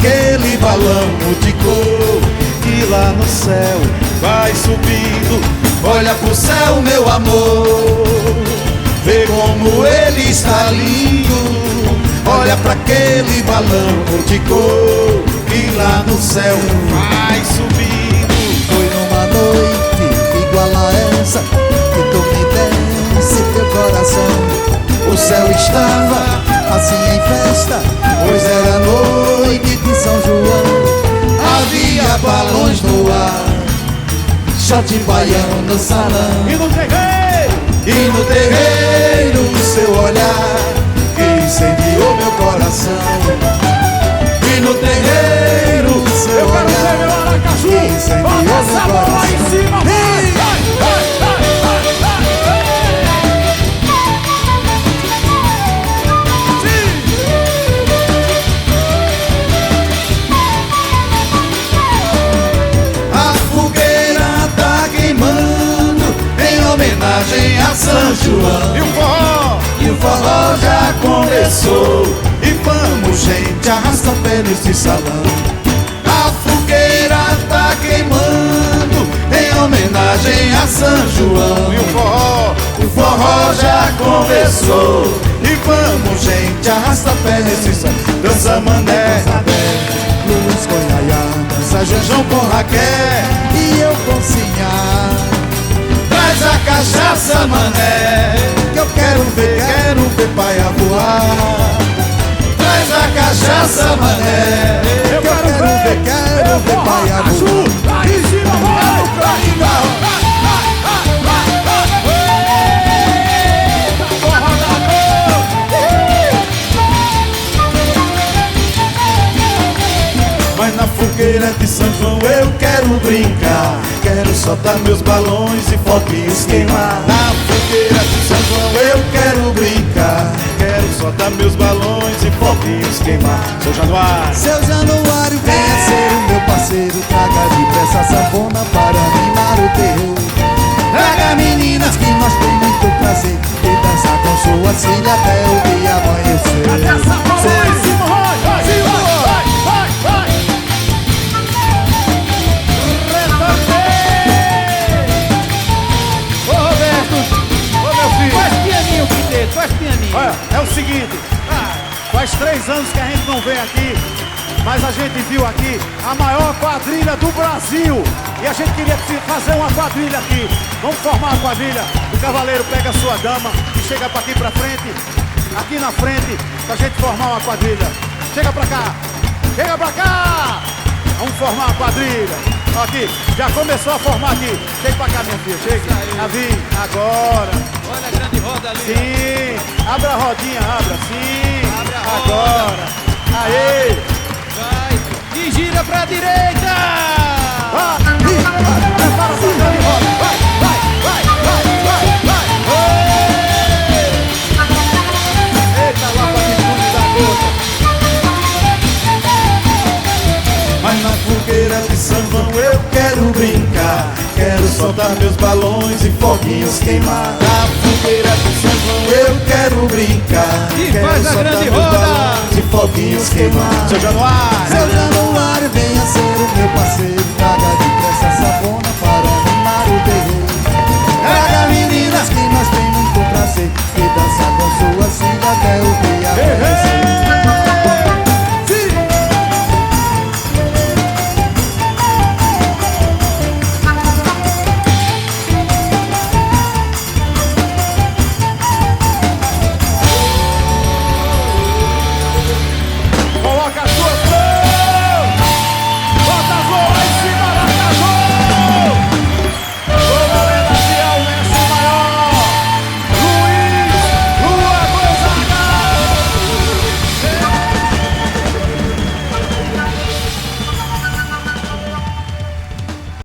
aquele balão de cor que lá no céu vai subindo. Olha pro céu, meu amor, vê como ele está lindo. Olha pra aquele balão de cor que lá no céu vai subindo. Foi numa noite igual a essa que tu me desse teu coração. O céu estava assim em festa, pois era noite de São João. Havia balões no ar, shot baiano no salão. E no terreiro, E no terreiro, seu olhar que incendiou meu coração. E no terreiro, seu eu quero ver olhar meu Aracaju. que incendiou Bota meu essa bola lá em coração. cima, vai, vai, vai, vai, vai. A fogueira tá queimando em homenagem a São João. E o forró já começou. E vamos, gente, arrasta pé nesse salão. A fogueira tá queimando em homenagem a São João. e O forró já começou. E vamos, gente, arrasta pé nesse salão. Dança mané, Luz com Yaya, dança Janjão com Raquel e eu com Sinhá. Traz a cachaça, mané, que eu quero ver paia voar. Traz a cachaça, mané, eu que eu quero ver paia voar. lá em cima, vai, vai. Mas na fogueira de São João eu quero brincar. Quero soltar meus balões e foguinhos queimar. Na fogueira de São João eu quero brincar. Quero soltar meus balões e foguinhos queimar. Seu Januário, Seu Januário, venha ser o meu parceiro. Traga depressa a sanfona para animar o terreiro. Traga meninas que nós tem muito prazer e dançar com suas filhas até o dia amanhecer. cadê essa bola lá em cima, vai, vai, vai, vai, vai. Ô Roberto, ô meu filho, Faz pianinho, Quinteto, faz pianinho. olha, é o seguinte, faz 3 anos que a gente não vem aqui, mas a gente viu aqui a maior quadrilha do Brasil e a gente queria fazer uma quadrilha aqui. Vamos formar a quadrilha. O cavaleiro pega a sua dama e chega pra aqui pra frente, aqui na frente, pra gente formar uma quadrilha. Chega pra cá, chega pra cá. Vamos formar a quadrilha. Aqui, já começou a formar aqui. Chega pra cá, minha filha, chega. Davi, agora. Olha a grande roda ali. Sim, abra a rodinha, abra, sim. Abre a roda. Agora. Aê. Vai. E gira pra direita. Ah, prepara pra grande roda. Vai, vai, vai, vai, vai, vai. Ê! Eita, lá pra fundo da gota. Mas na fogueira de São João eu quero brincar. Quero soltar meus balões e foguinhos queimar. Na fogueira de São João eu quero brincar. E Quero faz a soltar grande meus roda. balões e foguinhos queimar. Seu Januário. Seu Januário, vem